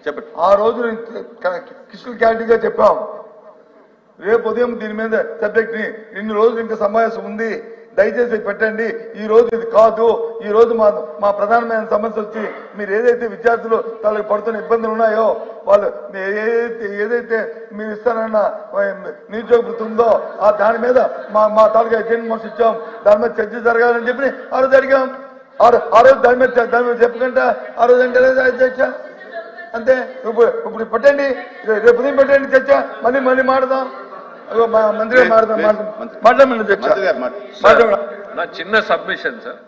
చెప్పండి. ఆ రోజు క్రిస్టల్ క్లారిటీగా చెప్పాం, రేపు ఉదయం దీని మీద సబ్జెక్ట్ ని ఇన్ని రోజులు ఇంకా సమావేశం ఉంది, దయచేసి పెట్టండి. ఈ రోజు ఇది కాదు, ఈ రోజు మా ప్రధానమైన సమస్య వచ్చి మీరు ఏదైతే విద్యార్థులు వాళ్ళకి పడుతున్న ఇబ్బందులు ఉన్నాయో, వాళ్ళు ఏదైతే మీరు ఇస్తానన్న నిరుద్యోగ వృత్తి ఉందో దాని మీద మా తాలూకా ఎజెంట్ మోసం ఇచ్చాం, దాని మీద చర్చ జరగాలని చెప్పి ఆ రోజు అడిగాం. ఆ రోజు దాని మీద చెప్పకుండా ఆ రోజు అంటే చర్చ అంతే. ఇప్పుడు పెట్టండి, రేపు ఉదయం పెట్టండి చర్చ, మళ్ళీ మాడదాం. మంత్రి మాట్లాడమని నా చిన్న సబ్మిషన్ సార్,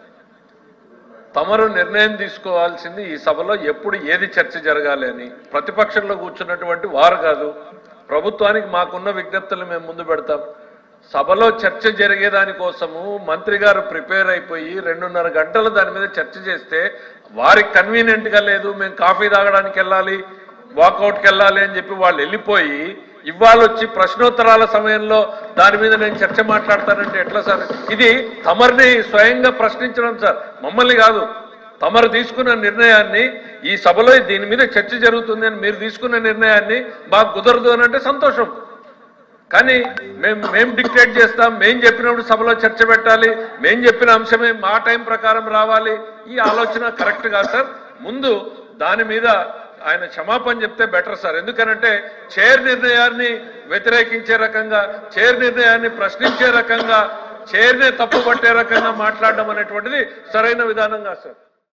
తమరు నిర్ణయం తీసుకోవాల్సింది ఈ సభలో ఎప్పుడు ఏది చర్చ జరగాలి అని. ప్రతిపక్షంలో కూర్చున్నటువంటి వారు కాదు, ప్రభుత్వానికి మాకున్న విజ్ఞప్తులు మేము ముందు పెడతాం. సభలో చర్చ జరిగేదానికోసము మంత్రి గారు ప్రిపేర్ అయిపోయి 2.5 గంటలు దాని మీద చర్చ చేస్తే వారికి కన్వీనియంట్ గా లేదు, మేము కాఫీ తాగడానికి వెళ్ళాలి, వాకౌట్కి వెళ్ళాలి అని చెప్పి వాళ్ళు వెళ్ళిపోయి ఇవాళ వచ్చి ప్రశ్నోత్తరాల సమయంలో దాని మీద నేను చర్చ మాట్లాడతానంటే ఎట్లా సార్? ఇది తమరిని స్వయంగా ప్రశ్నించడం సార్, మమ్మల్ని కాదు. తమరు తీసుకున్న నిర్ణయాన్ని ఈ సభలో దీని మీద చర్చ జరుగుతుంది అని మీరు తీసుకున్న నిర్ణయాన్ని మాకు కుదరదు అని అంటే సంతోషం, కానీ మేము డిక్టేట్ చేస్తాం, మేము చెప్పినప్పుడు సభలో చర్చ పెట్టాలి, మేము చెప్పిన అంశమే మా టైం ప్రకారం రావాలి. ఈ ఆలోచన కరెక్ట్ కాదు సార్. ముందు దాని మీద ఆయన క్షమాపణ చెప్తే బెటర్ సార్. ఎందుకనంటే చైర్ నిర్ణయాన్ని వ్యతిరేకించే రకంగా, చైర్ నిర్ణయాన్ని ప్రశ్నించే రకంగా, చైర్నే తప్పు పట్టే రకంగా మాట్లాడడం అనేటువంటిది సరైన విధానం కాదు సార్.